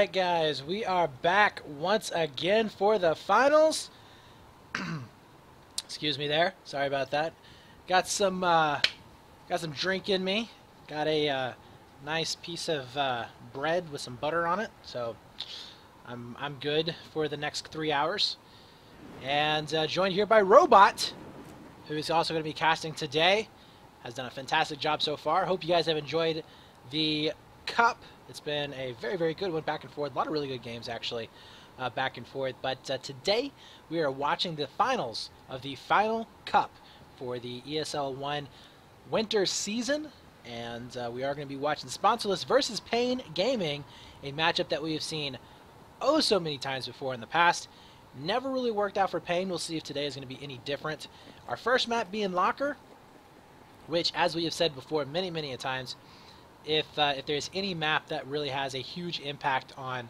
Alright guys, we are back once again for the finals. Excuse me there, sorry about that. Got some drink in me. Got a nice piece of bread with some butter on it, so I'm good for the next 3 hours. And joined here by Robot, who is also going to be casting today. Has done a fantastic job so far. Hope you guys have enjoyed the Cup. It's been a very, very good one, back and forth. A lot of really good games, actually, back and forth. But today, we are watching the finals of the Final Cup for the ESL One winter season. And we are going to be watching Sponsorless versus Pain Gaming, a matchup that we have seen oh so many times before in the past. Never really worked out for Pain. We'll see if today is going to be any different. Our first map being Locker, which, as we have said before many, many a times, if there's any map that really has a huge impact on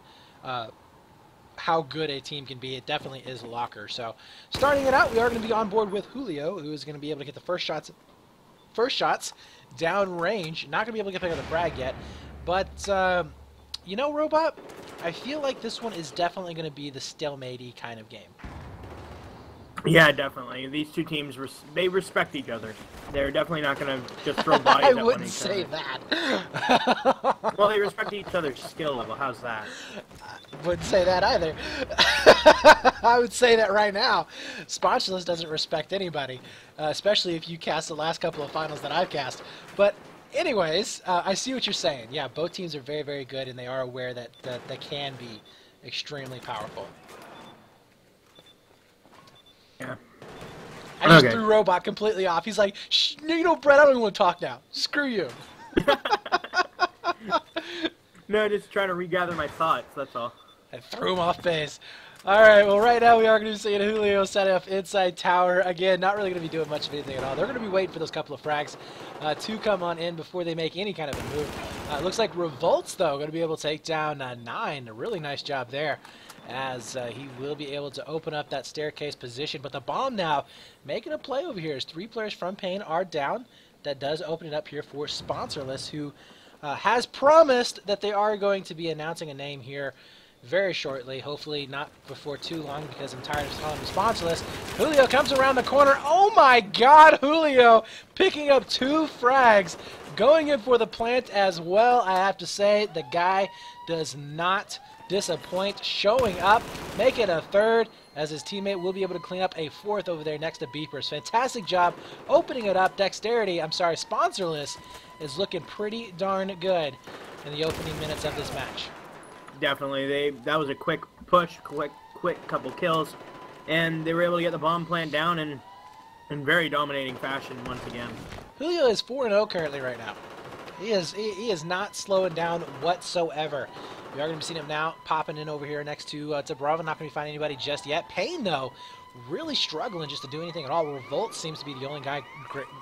how good a team can be, it definitely is Locker. So, starting it out, we are going to be on board with Julio, who is going to be able to get the first shots down range. Not going to be able to get pick up the frag yet, but you know, Robot, I feel like this one is definitely going to be the stalemate-y kind of game. Yeah, definitely. These two teams, they respect each other. They're definitely not going to just throw bodies at one I wouldn't each say other. that. Well, they respect each other's skill level. How's that? I wouldn't say that either. I would say that right now. Sponsorless doesn't respect anybody, especially if you cast the last couple of finals that I've cast. But anyways, I see what you're saying. Yeah, both teams are very, very good, and they are aware that they can be extremely powerful. Yeah. I just threw Robot completely off. He's like, shh, you know, Brett, I don't even want to talk now. Screw you. No, just trying to regather my thoughts, that's all. I threw him off base. Alright, well, right now we are going to be seeing Julio set up inside tower. Again, not really going to be doing much of anything at all. They're going to be waiting for those couple of frags to come on in before they make any kind of a move. It looks like Revolt's, though, going to be able to take down 9. A really nice job there, as he will be able to open up that staircase position. But the bomb now making a play over here as 3 players from Pain are down. That does open it up here for Sponsorless, who has promised that they are going to be announcing a name here very shortly. Hopefully not before too long, because I'm tired of calling him Sponsorless. Julio comes around the corner. Oh my god, Julio picking up 2 frags, going in for the plant as well. I have to say, the guy does not disappoint, showing up, making a 3rd, as his teammate will be able to clean up a 4th over there next to Beepers. Fantastic job opening it up. Sponsorless is looking pretty darn good in the opening minutes of this match. Definitely. That was a quick push, quick couple kills, and they were able to get the bomb plant down in very dominating fashion once again. Julio is 4-0 currently right now. He is not slowing down whatsoever. We are going to be seeing him now popping in over here next to Bravo. Not going to be finding anybody just yet. Pain, though, really struggling just to do anything at all. Revolt seems to be the only guy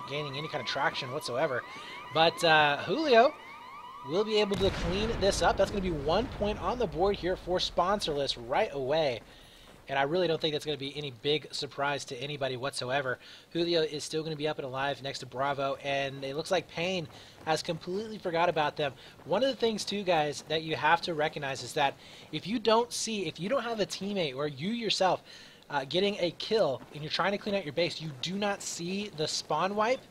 gaining any kind of traction whatsoever. But Julio will be able to clean this up. That's going to be 1 point on the board here for Sponsorless right away. And I really don't think that's going to be any big surprise to anybody whatsoever. Julio is still going to be up and alive next to Bravo, and it looks like Pain has completely forgot about them. One of the things, too, guys, that you have to recognize is that if you don't have a teammate or you yourself getting a kill and you're trying to clean out your base, you do not see the spawn wipe,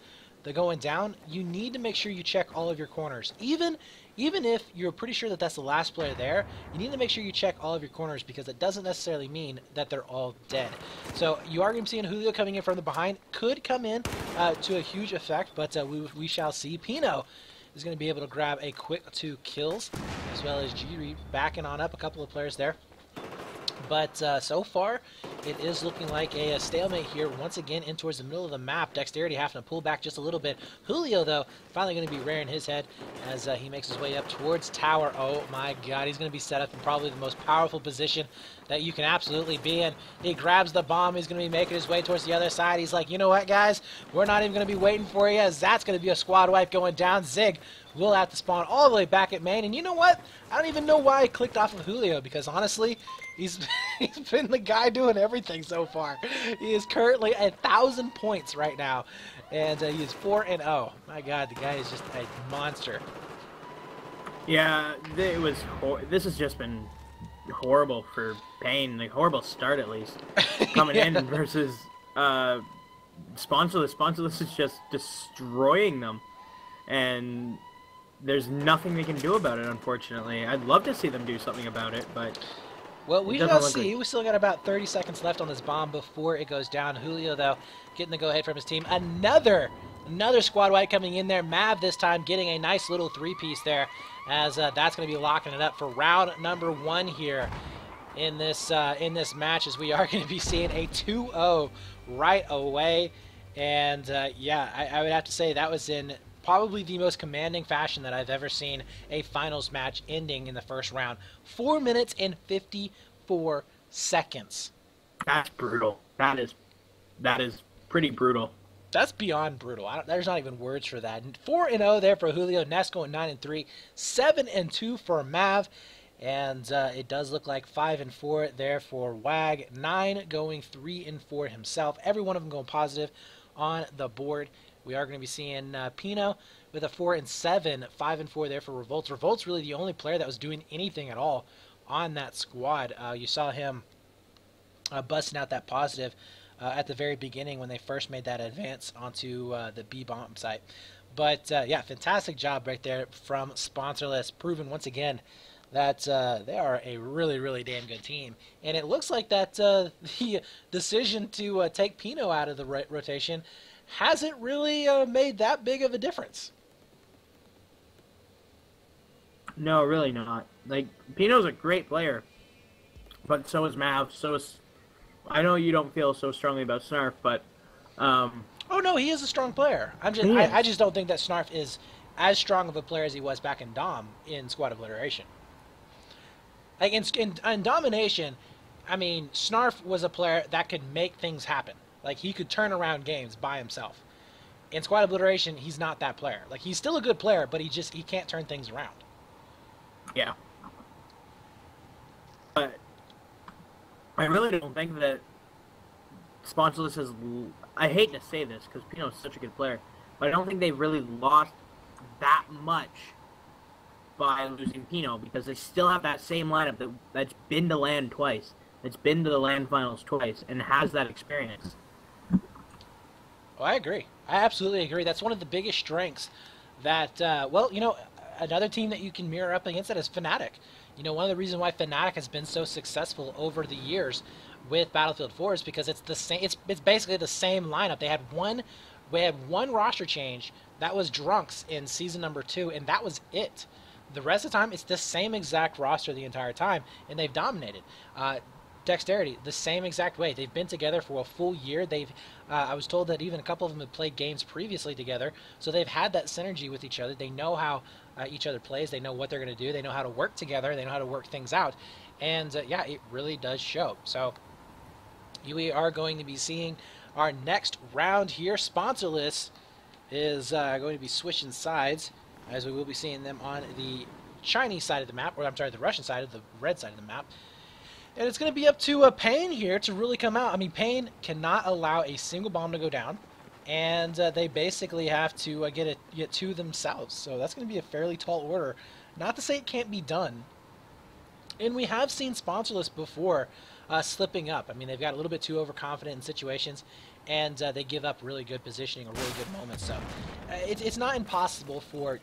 the going down, you need to make sure you check all of your corners. Even if you're pretty sure that that's the last player there, you need to make sure you check all of your corners, because that doesn't necessarily mean that they're all dead. So you are going to be seeing Julio coming in from the behind. Could come in to a huge effect, but we shall see. Pino is going to be able to grab a quick 2 kills, as well as G-Reed backing on up a couple of players there. But so far, it is looking like a stalemate here once again in towards the middle of the map. Dexterity having to pull back just a little bit. Julio, though, finally going to be rearing his head as he makes his way up towards tower. Oh my god, he's going to be set up in probably the most powerful position that you can absolutely be in. He grabs the bomb. He's going to be making his way towards the other side. He's like, you know what, guys? We're not even going to be waiting for you, as that's going to be a squad wipe going down. Zig will have to spawn all the way back at main. And you know what? I don't even know why I clicked off of Julio, because honestly, he's been the guy doing everything so far. He is currently at 1,000 points right now, and he is 4-0. My God, the guy is just a monster. Yeah, this has just been horrible for Payne. Like, horrible start, at least. Coming Yeah. in versus Sponsorless. Sponsorless is just destroying them. And there's nothing they can do about it, unfortunately. I'd love to see them do something about it, but Well, it we doesn't shall look see. like... We still got about 30 seconds left on this bomb before it goes down. Julio, though, getting the go-ahead from his team. Another squad wipe coming in there. Mav this time getting a nice little three-piece there, as that's going to be locking it up for round number 1 here in this match, as we are going to be seeing a 2-0 right away. And yeah, I would have to say that was in probably the most commanding fashion that I've ever seen a finals match ending in the first round. 4 minutes and 54 seconds. That's brutal. That is pretty brutal. That's beyond brutal. There's not even words for that. 4-0 there for Julio. Ness going 9-3, 7-2 for Mav, and it does look like 5-4 there for Wag. 9 going 3-4 himself. Every one of them going positive on the board. We are going to be seeing Pino with a 4-7, 5-4 there for Revolts. Revolt's really the only player that was doing anything at all on that squad. You saw him busting out that positive at the very beginning when they first made that advance onto the B bomb site. But yeah, fantastic job right there from Sponsorless, proving once again that they are a really, really damn good team. And it looks like that the decision to take Pino out of the rotation hasn't really made that big of a difference. No, really not. Like, Pino's a great player, but so is Mav. So is... I know you don't feel so strongly about Snarf, but... Oh, no, he is a strong player. I just don't think that Snarf is as strong of a player as he was back in Dom in Squad Obliteration. Like, in Domination, I mean, Snarf was a player that could make things happen. Like, he could turn around games by himself. In Squad Obliteration, he's not that player. Like, he's still a good player, but he can't turn things around. Yeah. But I really don't think that Sponsorless has... I hate to say this, because Pino's such a good player, but I don't think they've really lost that much by losing Pino, because they still have that same lineup that's been to LAN twice, that's been to the LAN finals twice, and has that experience. Oh, I agree. I absolutely agree. That's one of the biggest strengths that, well, you know, another team that you can mirror up against that is Fnatic. You know, one of the reasons why Fnatic has been so successful over the years with Battlefield 4 is because it's the same. It's basically the same lineup. They had one roster change that was Drunks in season number 2, and that was it. The rest of the time, it's the same exact roster the entire time, and they've dominated. Dexterity, the same exact way. They've been together for a full year. I was told that even a couple of them had played games previously together, so they've had that synergy with each other. They know how each other plays. They know what they're going to do. They know how to work together. They know how to work things out. And yeah, it really does show. So we are going to be seeing our next round here. Sponsorless is going to be switching sides, as we will be seeing them on the Chinese side of the map, or I'm sorry, the Russian side of the red side of the map. And it's going to be up to Payne here to really come out. I mean, Payne cannot allow a single bomb to go down, and they basically have to get two themselves. So that's going to be a fairly tall order. Not to say it can't be done. And we have seen Sponsorless before slipping up. I mean, they've got a little bit too overconfident in situations, and they give up really good positioning or really good moments. So it's not impossible for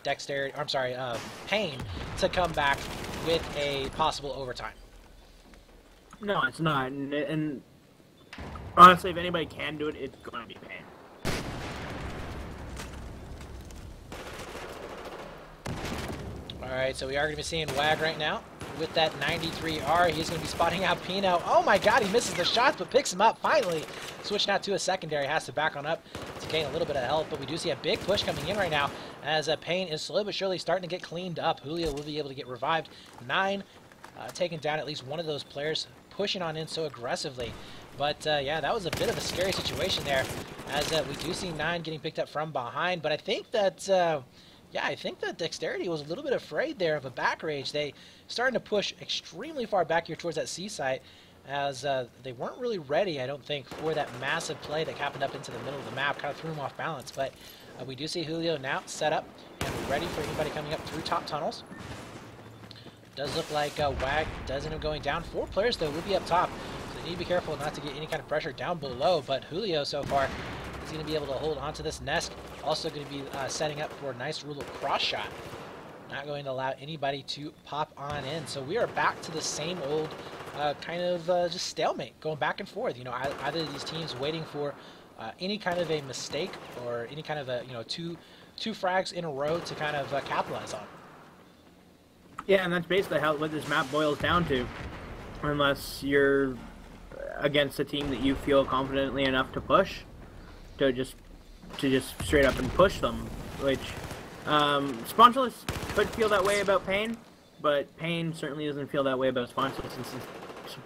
Payne to come back with a possible overtime. No, it's not. And honestly, if anybody can do it, it's going to be Payne. Alright, so we are going to be seeing Wag right now with that 93R. He's going to be spotting out Pino. Oh my god, he misses the shots, but picks him up finally. Switching out to a secondary, has to back on up to gain a little bit of help, but we do see a big push coming in right now as Payne is slowly but surely starting to get cleaned up. Julio will be able to get revived. 9, taking down at least one of those players, pushing on in so aggressively. But yeah, that was a bit of a scary situation there, as we do see 9 getting picked up from behind. But I think that yeah, I think that Dexterity was a little bit afraid there of a back rage. They starting to push extremely far back here towards that C site, as they weren't really ready, I don't think, for that massive play that happened up into the middle of the map. Kind of threw them off balance. But we do see Julio now set up and ready for anybody coming up through top tunnels. Does look like Wag does end up going down. 4 players, though, will be up top. So they need to be careful not to get any kind of pressure down below. But Julio, so far, is going to be able to hold onto this nest. Also going to be setting up for a nice rule of cross shot. Not going to allow anybody to pop on in. So we are back to the same old kind of just stalemate, going back and forth. You know, either of these teams waiting for any kind of a mistake or any kind of a, you know, two frags in a row to kind of capitalize on. Yeah, and that's basically what this map boils down to. Unless you're against a team that you feel confidently enough to push, to just straight up and push them, which Spongeless could feel that way about Pain, but Pain certainly doesn't feel that way about Spongeless, and since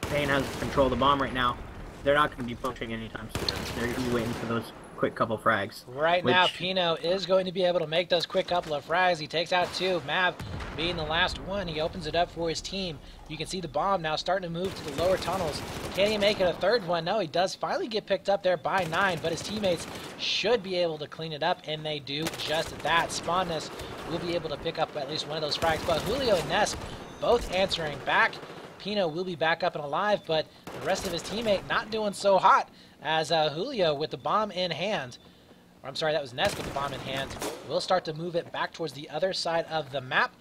Pain has control of the bomb right now, they're not going to be pushing anytime soon. They're going to be waiting for those quick couple frags. Right now, Pino is going to be able to make those quick couple of frags. He takes out 2. Mav being the last one. He opens it up for his team. You can see the bomb now starting to move to the lower tunnels. Can he make it a 3rd one? No, he does finally get picked up there by 9, but his teammates should be able to clean it up, and they do just that. Spawnness will be able to pick up at least one of those frags, but Julio and Ness both answering back. Pino will be back up and alive, but the rest of his teammate not doing so hot, as Julio with the bomb in hand, or I'm sorry, that was Ness with the bomb in hand, will start to move it back towards the other side of the map.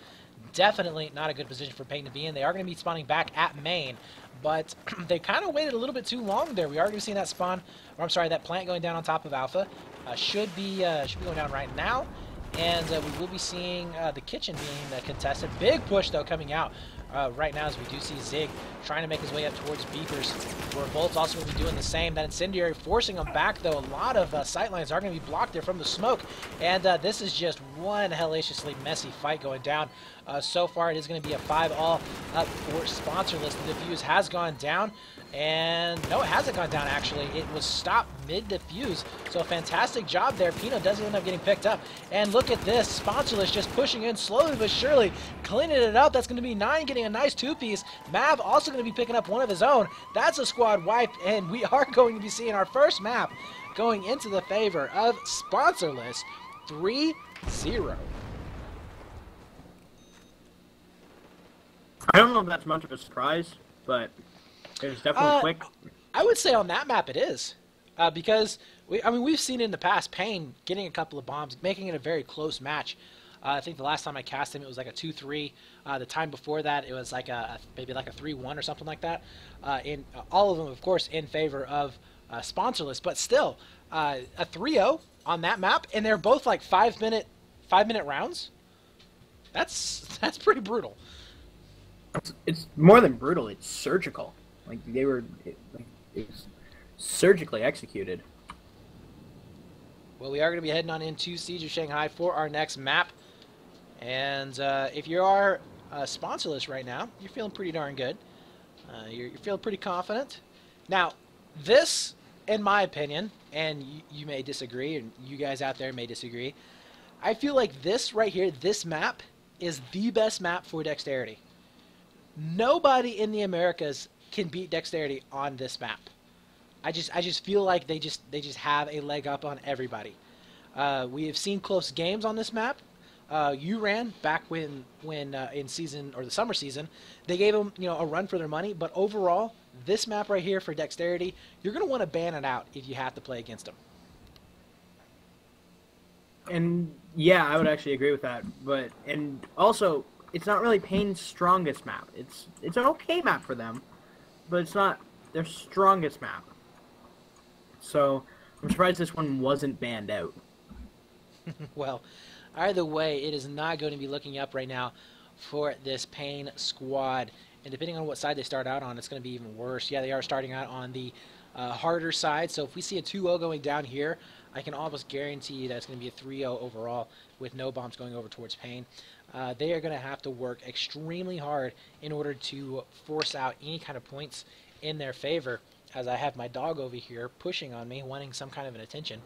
Definitely not a good position for Payne to be in. They are going to be spawning back at main, but they kind of waited a little bit too long there. We are going to see that spawn, or I'm sorry, that plant going down on top of Alpha. Should be going down right now, and we will be seeing the kitchen being contested. Big push, though, coming out right now, as we do see Zig trying to make his way up towards Beepers, where Volt's also going to be doing the same. That Incendiary forcing him back, though. A lot of sight lines are going to be blocked there from the smoke, and this is just one hellaciously messy fight going down. So far, it is going to be a 5-all up for Sponsorless. The defuse has gone down, and no, it hasn't gone down, actually. It was stopped mid-defuse, so a fantastic job there. Pino does end up getting picked up, and look at this. Sponsorless just pushing in slowly but surely, cleaning it up. That's going to be 9 getting a nice 2-piece. Mav also going to be picking up one of his own. That's a squad wipe, and we are going to be seeing our first map going into the favor of Sponsorless, 3-0. I don't know if that's much of a surprise, but it was definitely quick. I would say on that map it is, because we've seen in the past Payne getting a couple of bombs, making it a very close match. I think the last time I cast him, it was like a 2-3. The time before that, it was like maybe like a 3-1 or something like that. In all of them, of course, in favor of Sponsorless, but still a 3-0 on that map, and they're both like 5-minute rounds. That's pretty brutal. It's more than brutal. It's surgical. Like it was surgically executed. Well, we are going to be heading on into Siege of Shanghai for our next map. And if you are Sponsorless right now, you're feeling pretty darn good. You're feeling pretty confident. Now, this, in my opinion, and you may disagree, and you guys out there may disagree, I feel like this right here, this map, is the best map for Dexterity. Nobody in the Americas can beat Dexterity on this map. I just feel like they just have a leg up on everybody. We have seen close games on this map. You ran back when in season, or the summer season, they gave them, you know, a run for their money. But overall, this map right here for Dexterity, you're going to want to ban it out if you have to play against them. And yeah, I would actually agree with that. And also, it's not really Payne's strongest map. It's an okay map for them, but it's not their strongest map. So I'm surprised this one wasn't banned out. Well, either way, it is not going to be looking up right now for this Payne squad. And depending on what side they start out on, it's going to be even worse. Yeah, they are starting out on the harder side. So if we see a 2-0 going down here, I can almost guarantee you that it's going to be a 3-0 overall with no bombs going over towards Payne. They are going to have to work extremely hard in order to force out any kind of points in their favor, as I have my dog over here pushing on me, wanting some kind of an attention.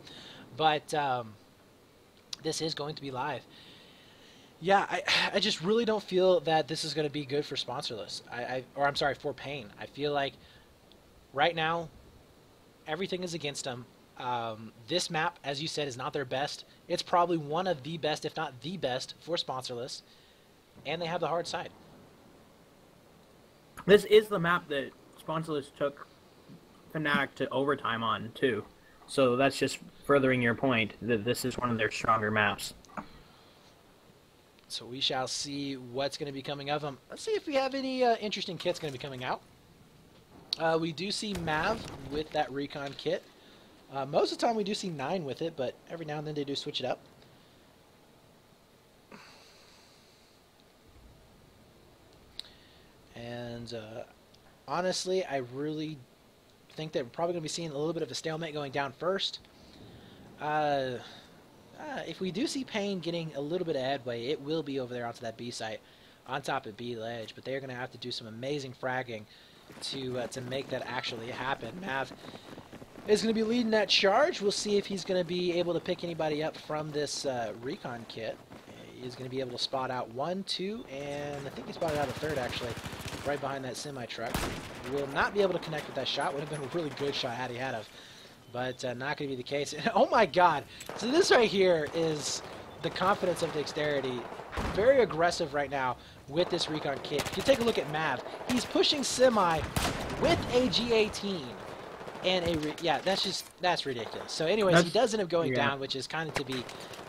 But this is going to be live. Yeah, I just really don't feel that this is going to be good for Sponsorless. Or I'm sorry, for Payne. I feel like right now everything is against them. This map, as you said, is not their best. It's probably one of the best, if not the best, for Sponsorless, and they have the hard side. This is the map that Sponsolus took Fnatic to overtime on, too. So that's just furthering your point that this is one of their stronger maps. So we shall see what's going to be coming of them. Let's see if we have any interesting kits going to be coming out. We do see Mav with that Recon kit. Most of the time we do see 9 with it, but every now and then they do switch it up. And honestly, I really think that we're probably going to be seeing a little bit of a stalemate going down first. If we do see Pain getting a little bit of headway, it will be over there onto that B site, on top of B ledge. But they're going to have to do some amazing fragging to make that actually happen. Mav is going to be leading that charge. We'll see if he's going to be able to pick anybody up from this Recon kit. He's going to be able to spot out 1, 2, and I think he spotted out a 3rd actually, right behind that semi-truck. Will not be able to connect with that shot. Would have been a really good shot had he had of. But not going to be the case. And, oh my god! So this right here is the confidence of Dexterity. Very aggressive right now with this Recon kit. If you take a look at Mav, he's pushing Semi with a G18. And yeah, that's ridiculous. So anyways, he does end up going down, which is kind of to be,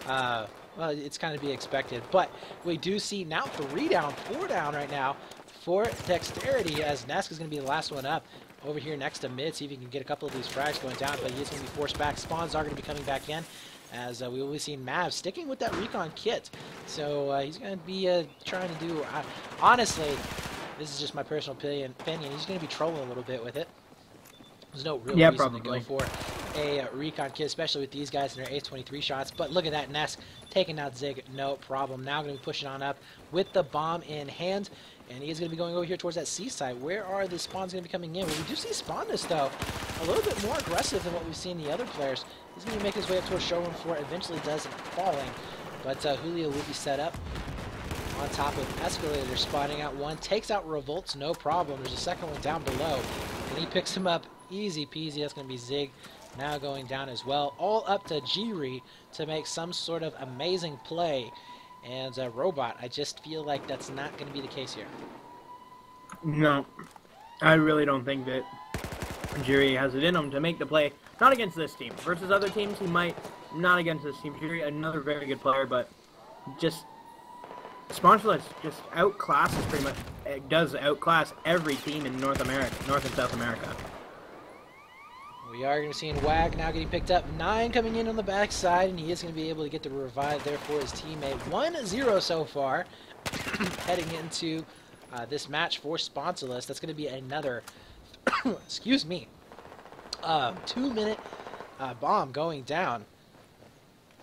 well, it's kind of to be expected. But we do see now 3 down, 4 down right now for Dexterity, as Nesk is going to be the last one up. Over here next to mid, see if he can get a couple of these frags going down, but he is going to be forced back. Spawns are going to be coming back in, as we will be seeing Mav sticking with that Recon kit. So he's going to be trying to do, honestly, this is just my personal opinion, he's going to be trolling a little bit with it. There's no real reason to go for a Recon kit, especially with these guys in their Ace 23 shots. But look at that, Nesk taking out Zig, no problem. Now going to be pushing on up with the bomb in hand. And he is going to be going over here towards that C side. Where are the spawns going to be coming in? Well, we do see Spawnness, though, a little bit more aggressive than what we've seen the other players. He's going to make his way up towards showroom floor. Eventually does falling. But Julio will be set up on top of Escalator, spotting out 1. Takes out Revolts, no problem. There's a second one down below. And he picks him up easy peasy. That's going to be Zig now going down as well. All up to Jiri to make some sort of amazing play. And Robot, I just feel like that's not going to be the case here. No, I really don't think that Jiri has it in him to make the play. Not against this team. Versus other teams, he might. Not against this team. Jiri, another very good player, but just Sponsorless just outclasses pretty much. It does outclass every team in North America, North and South America. We are going to be seeing Wag now getting picked up. 9 coming in on the backside, and he is going to be able to get the revive there for his teammate. 1-0 so far, heading into this match for Sponsorless. That's going to be another, excuse me, 2-minute bomb going down.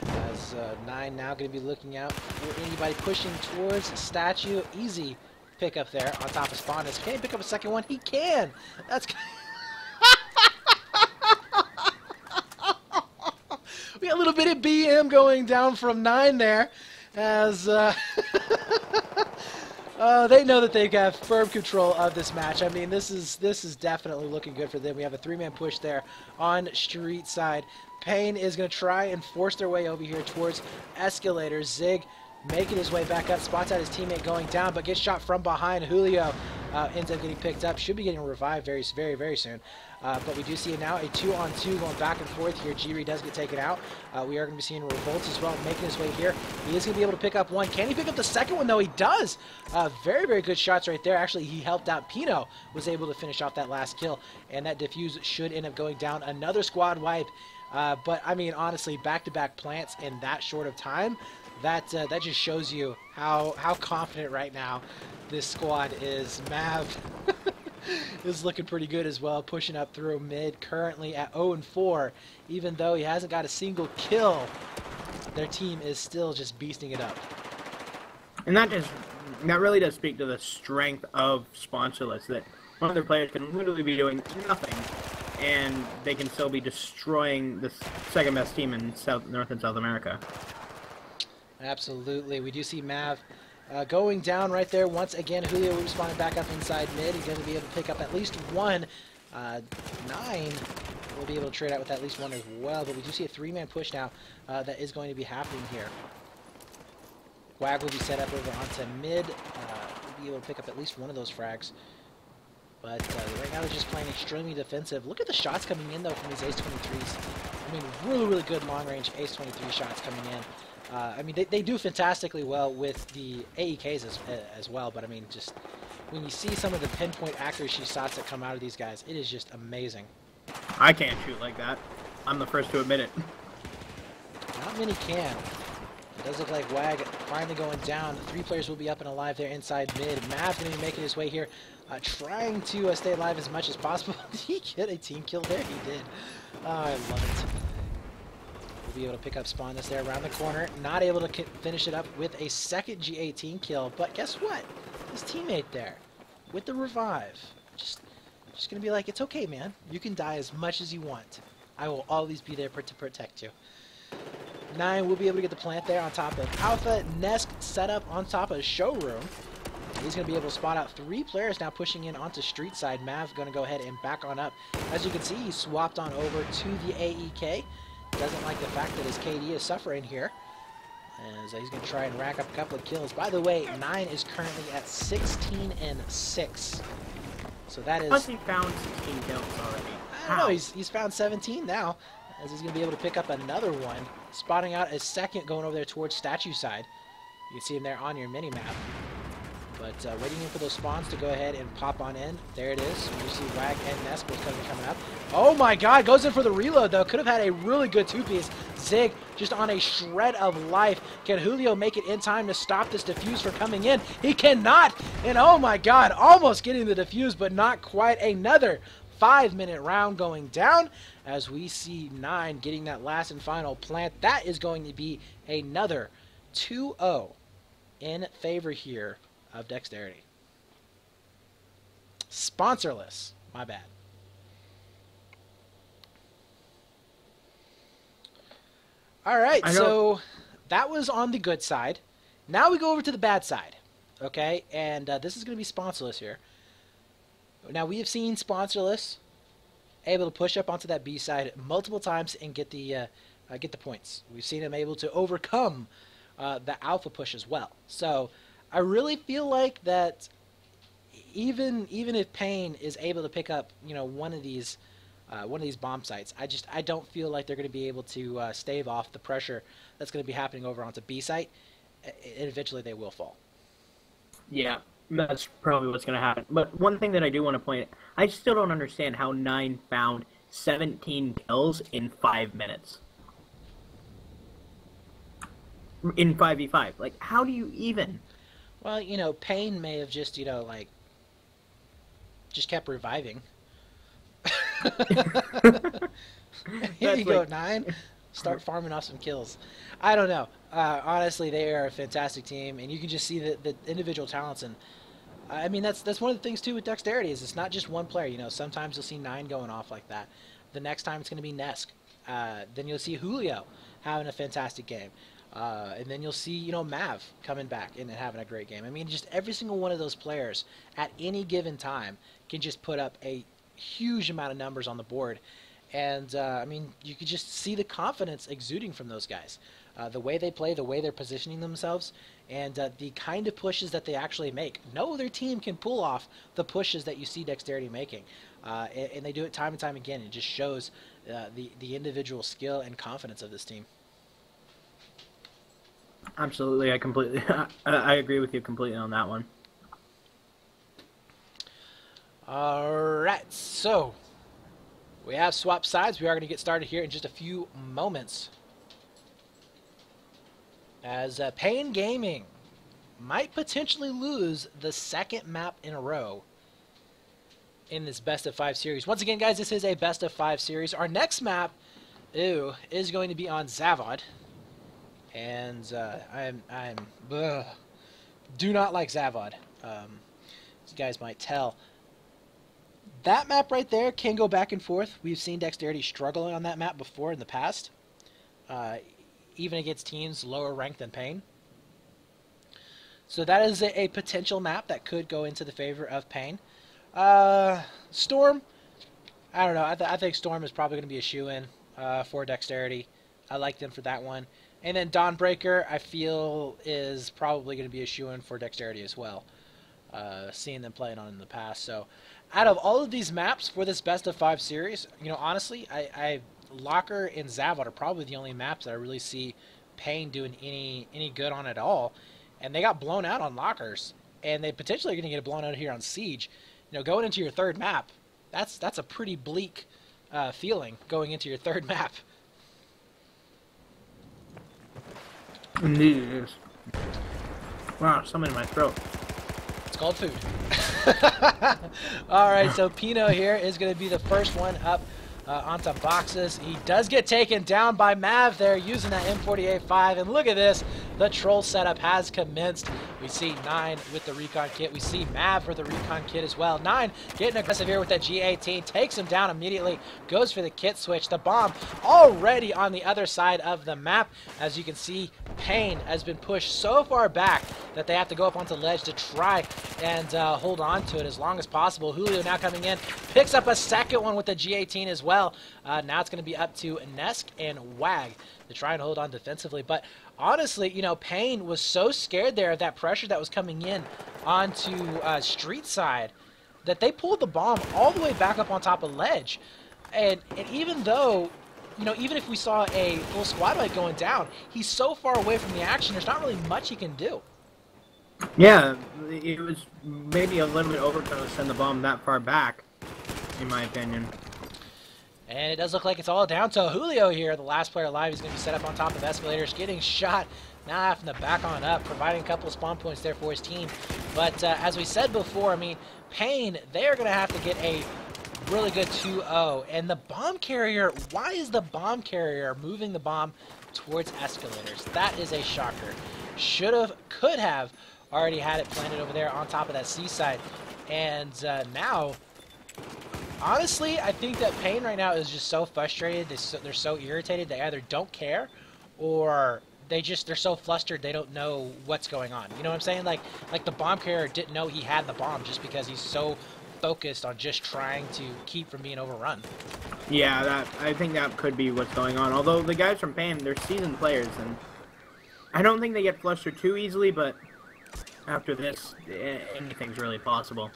As 9 now going to be looking out for anybody pushing towards Statue. Easy pick up there on top of Sponsorless. Can he pick up a second one? He can! That's... We got a little bit of BM going down from 9 there, as they know that they've got firm control of this match. I mean, this is definitely looking good for them. We have a 3-man push there on street side. Pain is going to try and force their way over here towards Escalator. Zig making his way back up, spots out his teammate going down, but gets shot from behind. Julio ends up getting picked up. Should be getting revived very soon. But we do see now a 2-on-2 going back and forth here. Jiri does get taken out. We are going to be seeing Revolts as well making his way here. He is going to be able to pick up 1. Can he pick up the second one, though? He does. Very good shots right there. Actually, he helped out. Pino was able to finish off that last kill, and that defuse should end up going down. Another squad wipe. But, I mean, honestly, back-to-back plants in that short of time, that just shows you how confident right now this squad is. Mav is looking pretty good as well, pushing up through mid, currently at 0-4. Even though he hasn't got a single kill, their team is still just beasting it up. And that really does speak to the strength of Sponsorless, that one of their players can literally be doing nothing, and they can still be destroying the second best team in North and South America. Absolutely. We do see Mav going down right there. Once again, Julio will be spawning back up inside mid. He's going to be able to pick up at least 1. 9 will be able to trade out with at least 1 as well. But we do see a 3-man push now that is going to be happening here. Wag will be set up over onto mid. We'll be able to pick up at least 1 of those frags. But right now they're just playing extremely defensive. Look at the shots coming in, though, from these Ace-23s. I mean, really, really good long-range Ace-23 shots coming in. I mean, they do fantastically well with the AEKs as well, but I mean, just when you see some of the pinpoint accuracy shots that come out of these guys, it is just amazing. I can't shoot like that. I'm the first to admit it. Not many can. It does look like WAG finally going down. 3 players will be up and alive there inside mid. Mav's going to be making his way here, trying to stay alive as much as possible. Did he get a team kill there? He did. Oh, I love it. We'll be able to pick up Spawnless there around the corner. Not able to finish it up with a second G18 kill. But guess what? His teammate there with the revive. Just going to be like, it's okay, man. You can die as much as you want. I will always be there to protect you. 9 will be able to get the plant there on top of Alpha. Nesk set up on top of Showroom. He's going to be able to spot out 3 players now pushing in onto street side. Mav going to go ahead and back on up. As you can see, he swapped on over to the AEK. Doesn't like the fact that his KD is suffering here. As he's going to try and rack up a couple of kills. By the way, 9 is currently at 16-6. So that is... Plus he found 16 kills already. I don't know, he's found 17 now. As he's going to be able to pick up another one. Spotting out a second going over there towards statue side. You can see him there on your mini-map. But waiting in for those spawns to go ahead and pop on in. There it is. You see WAG and Nesk both coming up. Oh my god, goes in for the reload though. Could have had a really good 2-piece. Zig just on a shred of life. Can Julio make it in time to stop this defuse from coming in? He cannot! And oh my god, almost getting the defuse, but not quite. Another 5-minute round going down as we see 9 getting that last and final plant. That is going to be another 2-0 in favor here of Dexterity. Sponsorless. My bad. Alright, so that was on the good side. Now we go over to the bad side. Okay, and this is going to be sponsorless here. Now we have seen sponsorless able to push up onto that B side multiple times and get the points. We've seen him able to overcome the alpha push as well. So I really feel like that even if Payne is able to pick up, you know, one of these bomb sites, I don't feel like they're going to be able to stave off the pressure that's going to be happening over onto B site. And eventually they will fall. Yeah, that's probably what's going to happen. But one thing that I do want to point out, I still don't understand how 9 found 17 kills in 5 minutes. In 5v5. Like, how do you even... Well, you know, Payne may have just, you know, like, just kept reviving. Here you go, 9. Start farming off some kills. I don't know. Honestly, they are a fantastic team, and you can just see the individual talents. And I mean, that's one of the things too with Dexterity is it's not just one player. You know, sometimes you'll see 9 going off like that. The next time it's going to be Nesk. Then you'll see Julio having a fantastic game. And then you'll see, you know, Mav coming back and having a great game. I mean, just every single one of those players at any given time can just put up a huge amount of numbers on the board. And, I mean, you could just see the confidence exuding from those guys. The way they play, the way they're positioning themselves, and the kind of pushes that they actually make. No other team can pull off the pushes that you see Dexterity making. And they do it time and time again. It just shows the individual skill and confidence of this team. Absolutely, I agree with you completely on that one. Alright, so we have swapped sides. We are going to get started here in just a few moments. As Payne Gaming might potentially lose the second map in a row in this best of 5 series. Once again, guys, this is a best of 5 series. Our next map, is going to be on Zavod. And do not like Zavod, as you guys might tell. That map right there can go back and forth. We've seen Dexterity struggling on that map before in the past, even against teams lower ranked than Payne. So that is a potential map that could go into the favor of Payne. Storm, I don't know. I think Storm is probably going to be a shoo-in for Dexterity. I like them for that one. And then Dawnbreaker, I feel, is probably going to be a shoo-in for Dexterity as well, seeing them playing on in the past. So out of all of these maps for this best of 5 series, you know, honestly, Locker and Zavod are probably the only maps that I really see Pain doing any good on at all. And they got blown out on Lockers, and they potentially are going to get blown out here on Siege. You know, going into your third map, that's a pretty bleak feeling going into your third map. Indeed it is. Wow, something in my throat. It's called food. All right, so Pino here is going to be the first one up onto boxes. He does get taken down by Mav there using that M48-5, and look at this. The troll setup has commenced. We see 9 with the recon kit. We see Mav with the recon kit as well. 9 getting aggressive here with that G18. Takes him down immediately. Goes for the kit switch. The bomb already on the other side of the map. As you can see, Pain has been pushed so far back that they have to go up onto the ledge to try and hold on to it as long as possible. Julio now coming in. Picks up a second one with the G18 as well. Now it's going to be up to Nesk and Wag to try and hold on defensively. But honestly, you know, Pain was so scared there of that pressure that was coming in onto street side that they pulled the bomb all the way back up on top of ledge. And even though, you know, even if we saw a full squad light going down, he's so far away from the action, there's not really much he can do. Yeah, it was maybe a little bit overkill to send the bomb that far back, in my opinion. And it does look like it's all down to Julio here, the last player alive. He's going to be set up on top of escalators, getting shot, now having to back on up, providing a couple of spawn points there for his team. But as we said before, I mean, Pain, they're going to have to get a really good 2-0. And the bomb carrier, why is the bomb carrier moving the bomb towards escalators? That is a shocker. Should have, could have already had it planted over there on top of that seaside. And now, honestly, I think that Pain right now is just so frustrated. They're so irritated. They either don't care or they're so flustered they don't know what's going on. You know what I'm saying? Like the bomb carrier didn't know he had the bomb just because he's so focused on just trying to keep from being overrun. Yeah, I think that could be what's going on. Although the guys from Pain, they're seasoned players, and I don't think they get flustered too easily, but after this, anything's really possible.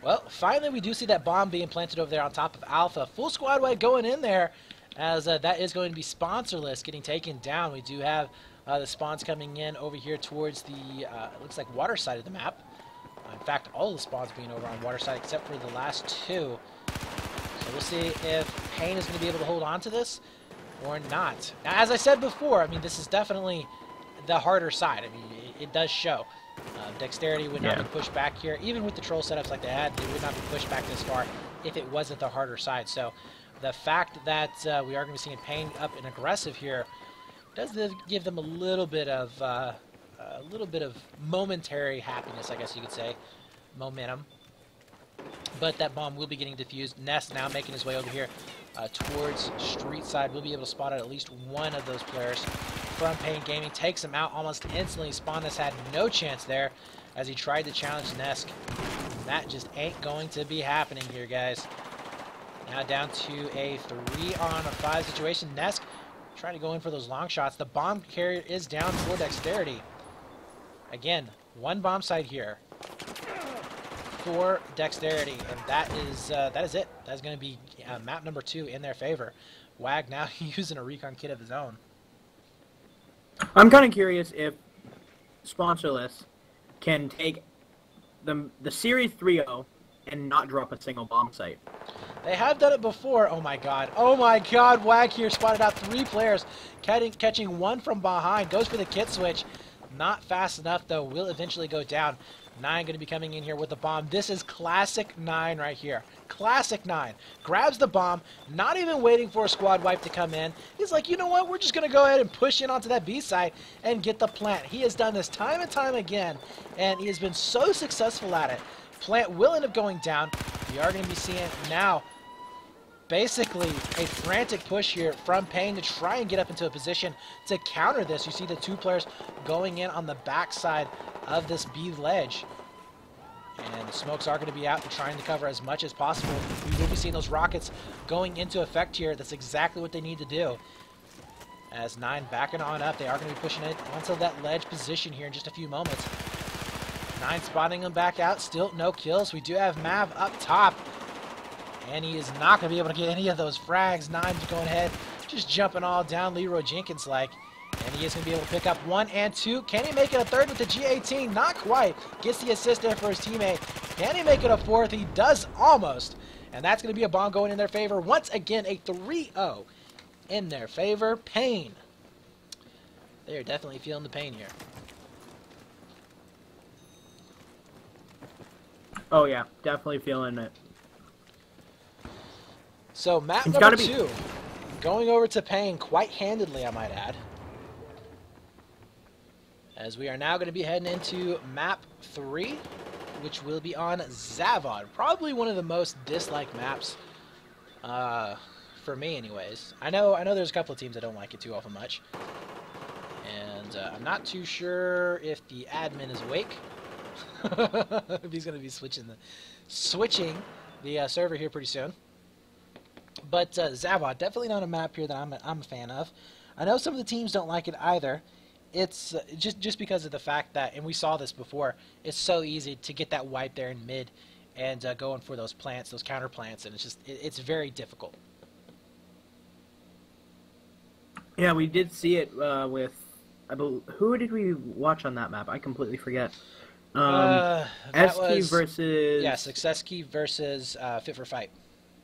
Well, finally we do see that bomb being planted over there on top of Alpha. Full squad wide going in there, as that is going to be sponsorless, getting taken down. We do have the spawns coming in over here towards the, it looks like water side of the map. In fact, all the spawns being over on water side except for the last 2. So we'll see if Pain is going to be able to hold on to this or not. Now, as I said before, I mean, this is definitely the harder side. I mean, it does show. Dexterity would not be pushed back here. Even with the troll setups like they had, they would not be pushed back this far if it wasn't the harder side. So the fact that we are going to be seeing Pain up and aggressive here does give them a little bit of momentary happiness, I guess you could say, momentum. But that bomb will be getting defused. Ness now making his way over here towards street side. We'll be able to spot out at least one of those players from Pain Gaming. Takes him out almost instantly. Spawness had no chance there as he tried to challenge Nesk. That just ain't going to be happening here, guys. Now down to a 3-on-5 situation. Nesk trying to go in for those long shots. The bomb carrier is down for Dexterity. Again, one bomb site here for Dexterity, and that is it. That's going to be map number 2 in their favor. Wag now using a recon kit of his own. I'm kind of curious if Sponsorless can take the Series 3-0 and not drop a single bomb site. They have done it before. Oh my god. Oh my god. Wag here spotted out 3 players, catching one from behind. Goes for the kit switch. Not fast enough, though. Will eventually go down. 9 going to be coming in here with the bomb. This is classic 9 right here. Classic 9. Grabs the bomb, not even waiting for a squad wipe to come in. He's like, you know what? We're just going to go ahead and push in onto that B side and get the plant. He has done this time and time again, and he has been so successful at it. Plant will end up going down. We are going to be seeing now basically a frantic push here from Pain to try and get up into a position to counter this. You see the 2 players going in on the backside of this B ledge. And the smokes are going to be out and trying to cover as much as possible. We will be seeing those rockets going into effect here. That's exactly what they need to do. As 9 backing on up, they are going to be pushing it onto that ledge position here in just a few moments. Nine spotting him back out. Still no kills. We do have Mav up top. And he is not going to be able to get any of those frags. Nine's going ahead, just jumping all down Leroy Jenkins like. And he is going to be able to pick up 1 and 2. Can he make it a third with the G18? Not quite. Gets the assist there for his teammate. Can he make it a fourth? He does almost. And that's going to be a bomb going in their favor. Once again, a 3-0 in their favor. Pain. They are definitely feeling the pain here. Oh, yeah. Definitely feeling it. So, map number 2. Going over to Pain quite handedly, I might add. As we are now going to be heading into map 3, which will be on Zavod. Probably one of the most disliked maps, for me anyways. I know there's a couple of teams that don't like it too awful much. And I'm not too sure if the admin is awake. If he's going to be switching the server here pretty soon. But Zavod, definitely not a map here that I'm a fan of. I know some of the teams don't like it either. It's just because of the fact that, and we saw this before, it's so easy to get that wipe there in mid and going for those plants, those counter plants, and it's very difficult. Yeah, we did see it with, who did we watch on that map? I completely forget. S-Key versus... Yeah, Success Key versus Fit for Fight.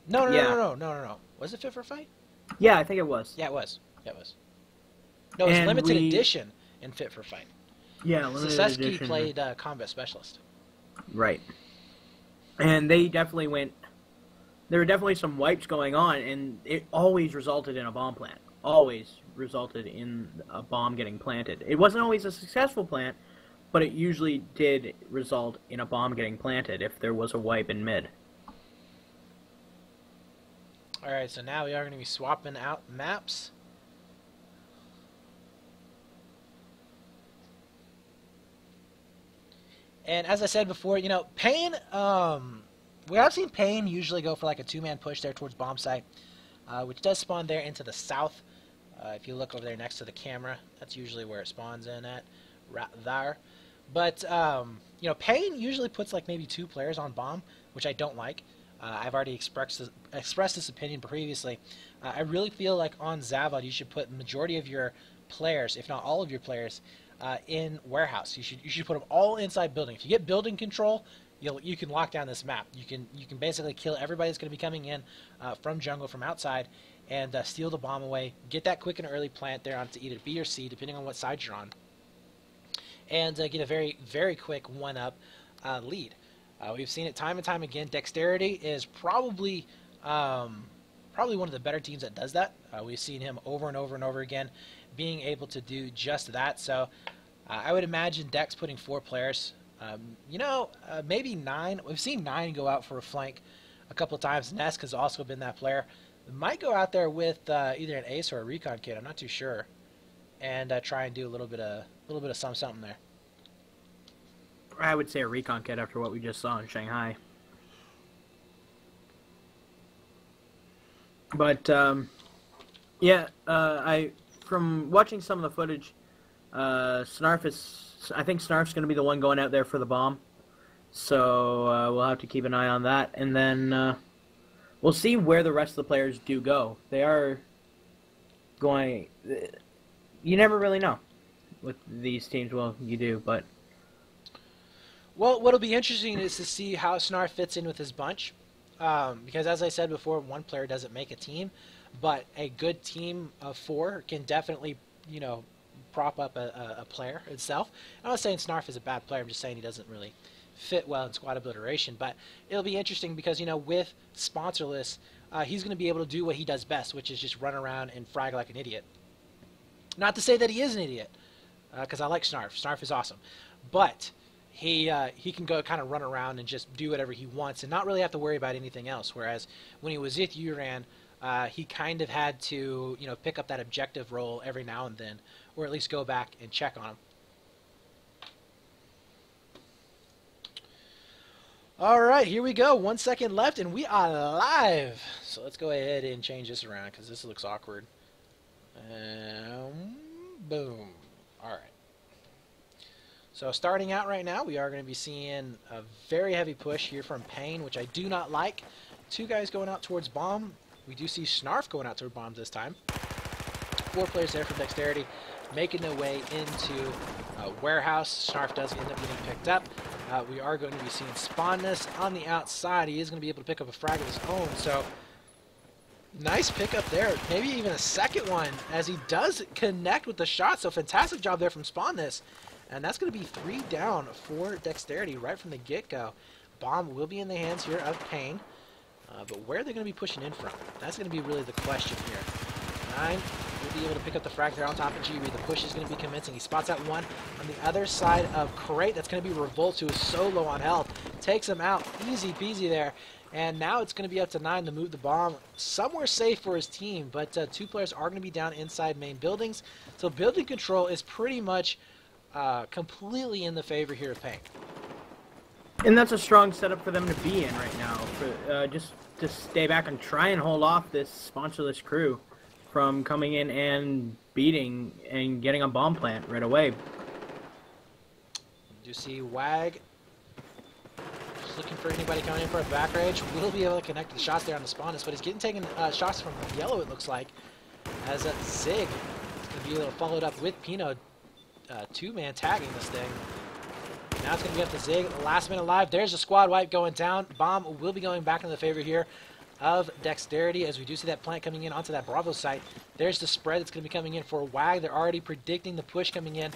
No. Was it Fit for Fight? Yeah, I think it was. Yeah, it was. No, it was Limited Edition in Fit for Fight. Yeah, Limited Edition. Sasuke played Combat Specialist. Right. And they definitely went... There were definitely some wipes going on, and it always resulted in a bomb plant. Always resulted in a bomb getting planted. It wasn't always a successful plant, but it usually did result in a bomb getting planted if there was a wipe in mid. Alright, so now we are going to be swapping out maps. And as I said before, you know, Pain, we have seen Pain usually go for like a two-man push there towards bomb site, which does spawn there into the south. If you look over there next to the camera, that's usually where it spawns in at, right there. But, you know, Pain usually puts like maybe 2 players on bomb, which I don't like. I've already expressed this opinion previously. I really feel like on Zavod you should put the majority of your players, if not all of your players, in warehouse. You should put them all inside building. If you get building control, you can lock down this map. You can basically kill everybody that's going to be coming in from jungle, from outside, and steal the bomb away. Get that quick and early plant there onto either B or C, depending on what side you're on, and get a very, very quick one-up lead. We've seen it time and time again. Dexterity is probably one of the better teams that does that. We've seen him over and over and over again being able to do just that. So I would imagine Dex putting 4 players. Maybe 9. We've seen 9 go out for a flank a couple of times. Nesk has also been that player. Might go out there with either an ace or a recon kit. I'm not too sure, and try and do a little bit of something there. I would say a recon kit after what we just saw in Shanghai. But from watching some of the footage, I think Snarf's going to be the one going out there for the bomb. So we'll have to keep an eye on that, and then we'll see where the rest of the players do go. They are going. You never really know with these teams. Well, you do, but. Well, what'll be interesting is to see how Snarf fits in with his bunch, because as I said before, one player doesn't make a team, but a good team of 4 can definitely, you know, prop up a player itself. I'm not saying Snarf is a bad player. I'm just saying he doesn't really fit well in squad obliteration. But it'll be interesting because, you know, with sponsorless, he's going to be able to do what he does best, which is just run around and frag like an idiot. Not to say that he is an idiot, because I like Snarf. Snarf is awesome, but he can go kind of run around and just do whatever he wants and not really have to worry about anything else. Whereas when he was with Uran, he kind of had to, you know, pick up that objective role every now and then, or at least go back and check on him. All right, here we go. 1 second left, and we are live. So let's go ahead and change this around because this looks awkward. Boom. All right. So starting out right now, we are going to be seeing a very heavy push here from Payne, which I do not like. 2 guys going out towards bomb. We do see Snarf going out toward bomb this time. 4 players there from Dexterity, making their way into Warehouse. Snarf does end up getting picked up. We are going to be seeing Spawnness on the outside. He is going to be able to pick up a frag of his own, so nice pickup there. Maybe even a second one, as he does connect with the shot, so fantastic job there from Spawnness. And that's going to be 3 down for Dexterity right from the get-go. Bomb will be in the hands here of Payne. But where are they going to be pushing in from? That's going to be really the question here. 9 will be able to pick up the frag there on top of GB. The push is going to be commencing. He spots that one on the other side of Crate. That's going to be Revolt, who is so low on health. Takes him out. Easy peasy there. And now it's going to be up to 9 to move the bomb somewhere safe for his team. But 2 players are going to be down inside main buildings. So building control is pretty much completely in the favor here of Payne. And that's a strong setup for them to be in right now. For, just to stay back and try and hold off this sponsorless crew from coming in and beating and getting a bomb plant right away. You see Wag just looking for anybody coming in for a back rage. Will be able to connect the shots there on the Spawnness, but he's getting taken shots from yellow, it looks like, as a Zig is going to be able to follow it up with Pino. 2-man tagging this thing. Now it's going to be up to Zig. Last man alive. There's a squad wipe going down. Bomb will be going back into the favor here of Dexterity, as we do see that plant coming in onto that Bravo site. There's the spread that's going to be coming in for Wag. They're already predicting the push coming in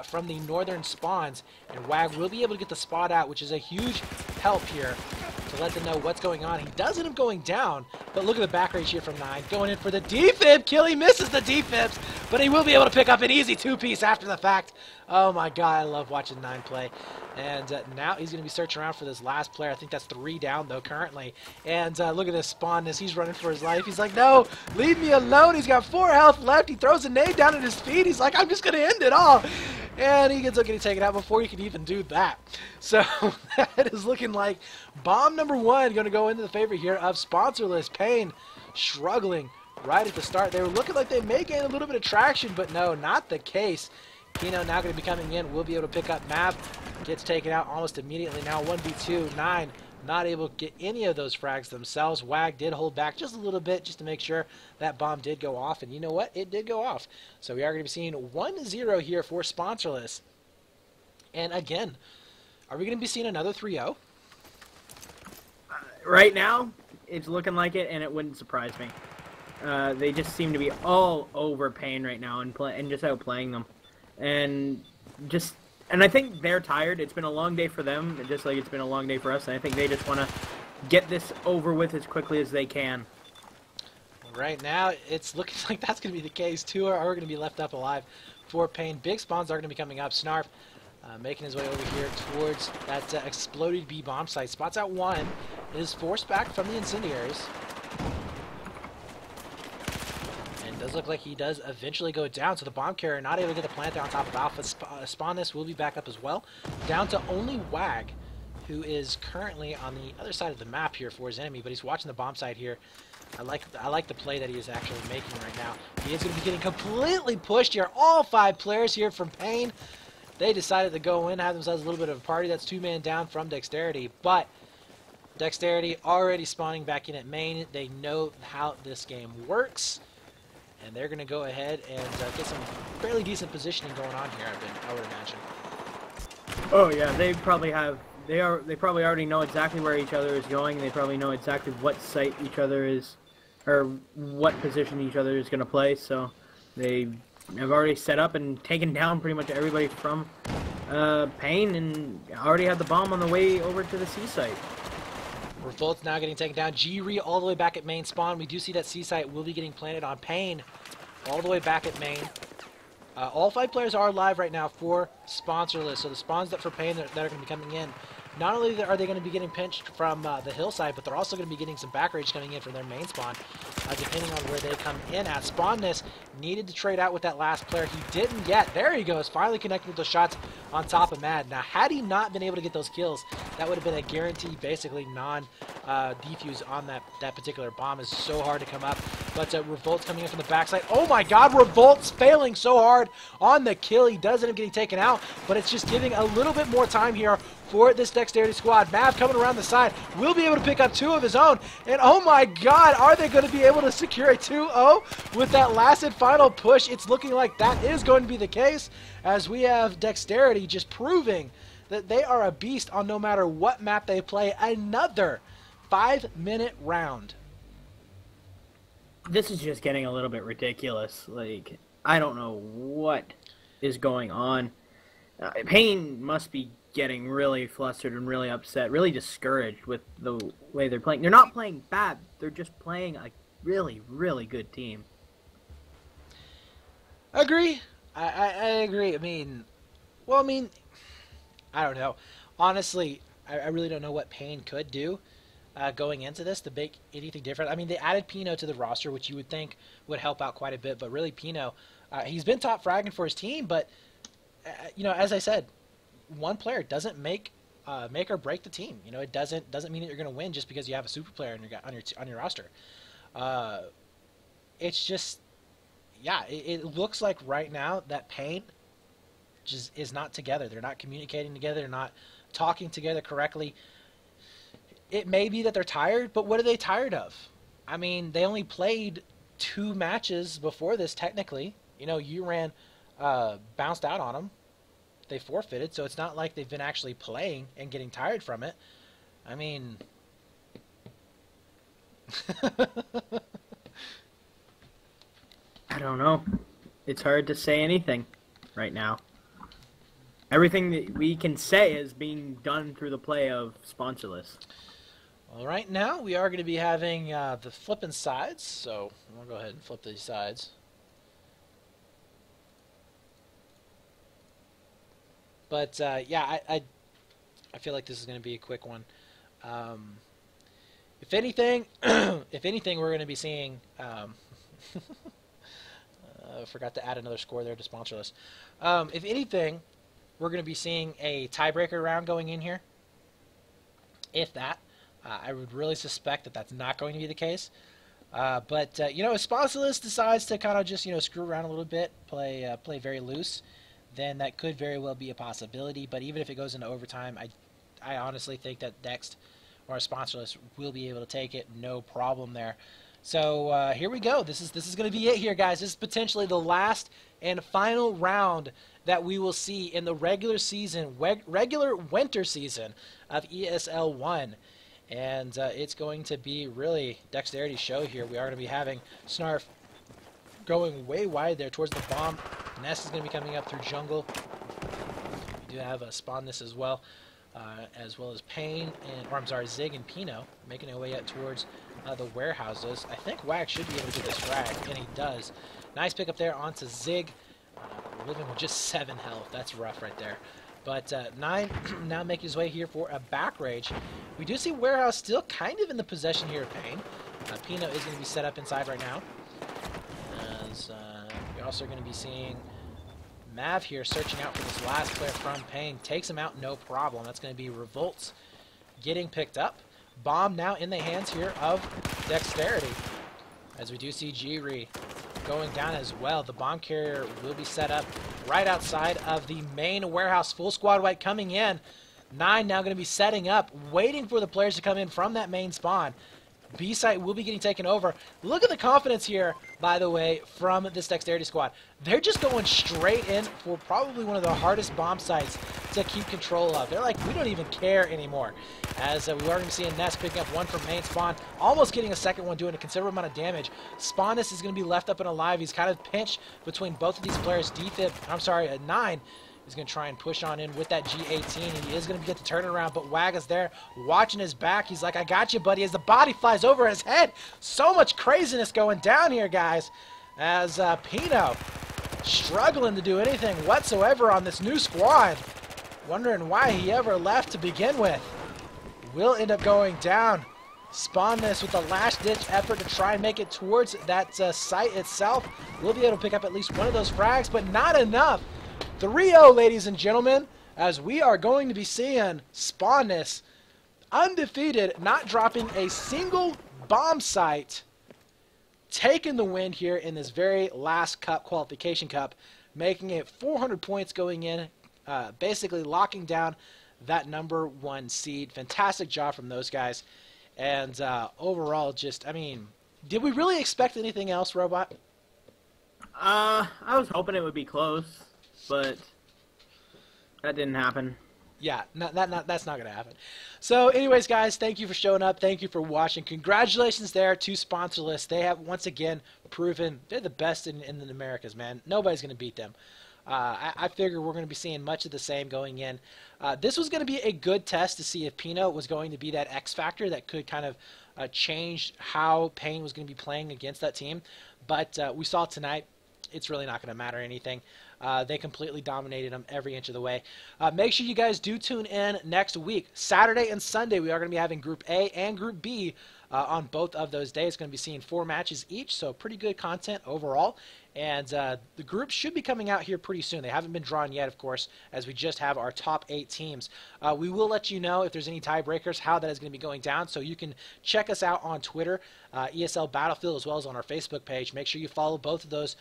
from the northern spawns, and Wag will be able to get the spot out, which is a huge help here to let them know what's going on. He does end up going down, but look at the back rage here from 9. Going in for the defib kill. He misses the defibs, but he will be able to pick up an easy 2-piece after the fact. Oh my god, I love watching 9 play. And now he's going to be searching around for this last player. I think that's 3 down, though, currently. And look at this Spawnness. He's running for his life. He's like, no, leave me alone. He's got 4 health left. He throws a nade down at his feet. He's like, I'm just going to end it all. And he gets getting taken out before he can even do that. So that is looking like bomb number 1 going to go into the favor here of Sponsorless. Payne struggling right at the start. They were looking like they may gain a little bit of traction, but no, not the case. Pino now going to be coming in. Will be able to pick up Mav. Gets taken out almost immediately. Now 1v2. 9 not able to get any of those frags themselves. Wag did hold back just a little bit just to make sure that bomb did go off. And you know what? It did go off. So we are going to be seeing 1-0 here for Sponsorless. And again, are we going to be seeing another 3-0? Right now, it's looking like it, and it wouldn't surprise me. They just seem to be all over Payne right now and just outplaying them. And I think they're tired. It's been a long day for them, just like it's been a long day for us. And I think they just want to get this over with as quickly as they can. Right now, it's looking like that's going to be the case. 2 are going to be left up alive for Payne. Big spawns are going to be coming up. Snarf making his way over here towards that exploded B bomb site. Spots out 1. Is forced back from the incendiaries. Does look like he does eventually go down, so the bomb carrier not able to get the plant there on top of Alpha. Spawnness will be back up as well, down to only Wag, who is currently on the other side of the map here for his enemy, but he's watching the bomb site here. I like the play that he is actually making right now. He is going to be getting completely pushed here. All 5 players here from Payne, they decided to go in, have themselves a little bit of a party. That's 2-man down from Dexterity, but Dexterity already spawning back in at main. They know how this game works. And they're going to go ahead and get some fairly decent positioning going on here, I would imagine. Oh yeah, they probably already know exactly where each other is going. They probably know exactly what site each other is, or what position each other is going to play. So they have already set up and taken down pretty much everybody from Payne, and already had the bomb on the way over to the C site. Revolt's now getting taken down. G-Re all the way back at main spawn. We do see that C-Site will be getting planted on Payne all the way back at main. All 5 players are live right now for Sponsorless. So the spawns that for Payne that are going to be coming in, not only are they going to be getting pinched from the hillside, but they're also going to be getting some back rage coming in from their main spawn, depending on where they come in at. Spawnness needed to trade out with that last player. He didn't yet. There he goes, finally connecting with those shots on top of Mad. Now, had he not been able to get those kills, that would have been a guaranteed, basically non-defuse on that particular bomb. Is so hard to come up. But Revolt's coming in from the backside. Oh my god, Revolt's failing so hard on the kill. He does end up getting taken out, but it's just giving a little bit more time here for this Dexterity squad. Mav coming around the side will be able to pick up 2 of his own. And oh my god, are they going to be able to secure a 2-0 with that last and final push? It's looking like that is going to be the case, as we have Dexterity just proving that they are a beast on no matter what map they play. Another 5-minute round. This is just getting a little bit ridiculous. Like, I don't know what is going on. Payne must be getting really flustered and really upset, really discouraged with the way they're playing. They're not playing bad. They're just playing a really, really good team. Agree. I agree. I mean, I don't know. Honestly, I really don't know what Payne could do going into this to make anything different. I mean, they added Pino to the roster, which you would think would help out quite a bit, but really Pino, he's been top fragging for his team, but, you know, as I said, one player doesn't make or break the team. You know, it doesn't mean that you're going to win just because you have a super player on your roster. It's just, yeah, it looks like right now that Payne just is not together. They're not communicating together. They're not talking together correctly. It may be that they're tired, but what are they tired of? I mean, they only played 2 matches before this, technically. You know, URAN bounced out on them. They forfeited, so it's not like they've been actually playing and getting tired from it. I mean... I don't know. It's hard to say anything right now. Everything that we can say is being done through the play of Sponsorless. Well, right now we are going to be having the flipping sides, so we'll go ahead and flip these sides. But yeah, I feel like this is going to be a quick one. If anything, we're going to be seeing. Forgot to add another score there to Sponsorless. If anything, we're going to be seeing a tiebreaker round going in here. If that. I would really suspect that that's not going to be the case. But you know, if Sponsorless decides to kind of just, you know, screw around a little bit, play very loose, then that could very well be a possibility. But even if it goes into overtime, I honestly think that Dext or Sponsorless will be able to take it, no problem there. So here we go. This is going to be it here, guys. This is potentially the last and final round that we will see in the regular season, regular winter season of ESL One. And it's going to be really Dexterity's show here. We are going to be having Snarf going way wide there towards the bomb. Nest is going to be coming up through jungle. We do have a Spawnness as well as Payne, Zig and Pino making their way up towards the warehouses. I think Wag should be able to get this frag, and he does. Nice pick up there onto Zig, living with just 7 health. That's rough right there. But 9 now making his way here for a back rage. We do see Warehouse still kind of in the possession here of Payne. Pino is going to be set up inside right now. As we're also going to be seeing Mav here searching out for this last player from Payne. Takes him out, no problem. That's going to be Revolts getting picked up. Bomb now in the hands here of Dexterity. As we do see G-Re going down as well. The bomb carrier will be set up right outside of the main warehouse. Full squad white coming in. 9 now going to be setting up, waiting for the players to come in from that main spawn. B site will be getting taken over. Look at the confidence here, by the way, from this Dexterity squad. They're just going straight in for probably one of the hardest bomb sites to keep control of. They're like, we don't even care anymore. As we are going to see a Nest picking up one from main spawn, almost getting a second one, doing a considerable amount of damage. Spawnness is going to be left up and alive. He's kind of pinched between both of these players. 9 is going to try and push on in with that G18. He is going to get the turnaround, but Wag is there watching his back. He's like, I got you, buddy, as the body flies over his head. So much craziness going down here, guys, as Pino struggling to do anything whatsoever on this new squad. Wondering why he ever left to begin with. Will end up going down. Spawnness with the last-ditch effort to try and make it towards that site itself. We'll be able to pick up at least one of those frags, but not enough. 3-0, ladies and gentlemen, as we are going to be seeing Spawnness undefeated, not dropping a single bomb site taking the win here in this very last cup, qualification cup, making it 400 points going in, basically locking down that #1 seed. Fantastic job from those guys. And overall, just, I mean, did we really expect anything else, Robot? I was hoping it would be close, but that didn't happen. Yeah, that's not going to happen. So anyways, guys, thank you for showing up. Thank you for watching. Congratulations there to Sponsorless. They have, once again, proven they're the best in the Americas, man. Nobody's going to beat them. I figure we're going to be seeing much of the same going in. This was going to be a good test to see if Pino was going to be that X factor that could kind of change how Payne was going to be playing against that team. But we saw tonight, it's really not going to matter anything. They completely dominated them every inch of the way. Make sure you guys do tune in next week. Saturday and Sunday, we are going to be having Group A and Group B on both of those days. Going to be seeing 4 matches each, so pretty good content overall. And the groups should be coming out here pretty soon. They haven't been drawn yet, of course, as we just have our top 8 teams. We will let you know if there's any tiebreakers, how that is going to be going down. So you can check us out on Twitter, ESL Battlefield, as well as on our Facebook page. Make sure you follow both of those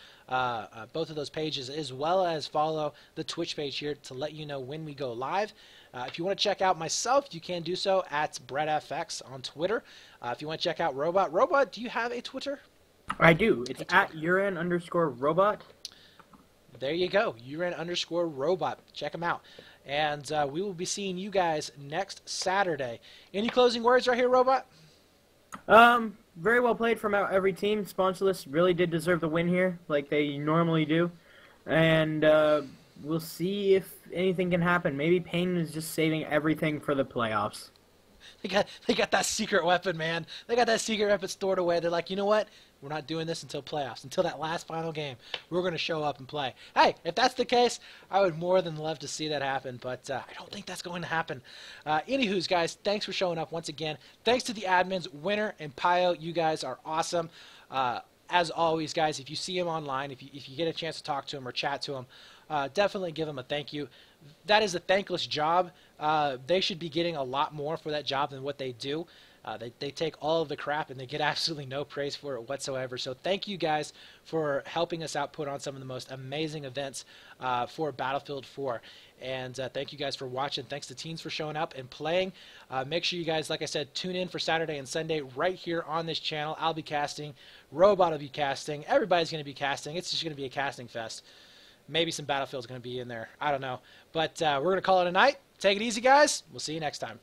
pages, as well as follow the Twitch page here to let you know when we go live. If you want to check out myself, you can do so at BrettFX on Twitter. If you want to check out Robot, do you have a Twitter? I do. It's at Uran_robot. There you go, Uran_robot. Check them out. And we will be seeing you guys next Saturday. Any closing words right here, Robot? Very well played from every team. Sponsorless really did deserve the win here, like they normally do. And we'll see if anything can happen. Maybe Payne is just saving everything for the playoffs. They got that secret weapon, man. They got that secret weapon stored away. They're like, you know what? We're not doing this until playoffs, until that last final game. We're going to show up and play. Hey, if that's the case, I would more than love to see that happen, but I don't think that's going to happen. Anywho's, guys, thanks for showing up once again. Thanks to the admins, Winner and Pio. You guys are awesome. As always, guys, if you see him online, if you get a chance to talk to him or chat to him, definitely give him a thank you. That is a thankless job. They should be getting a lot more for that job than what they do. They take all of the crap and they get absolutely no praise for it whatsoever. So thank you guys for helping us out put on some of the most amazing events for Battlefield 4. And thank you guys for watching. Thanks to teams for showing up and playing. Make sure you guys, like I said, tune in for Saturday and Sunday right here on this channel. I'll be casting. Robot will be casting. Everybody's going to be casting. It's just going to be a casting fest. Maybe some Battlefield's going to be in there. I don't know. But we're going to call it a night. Take it easy, guys. We'll see you next time.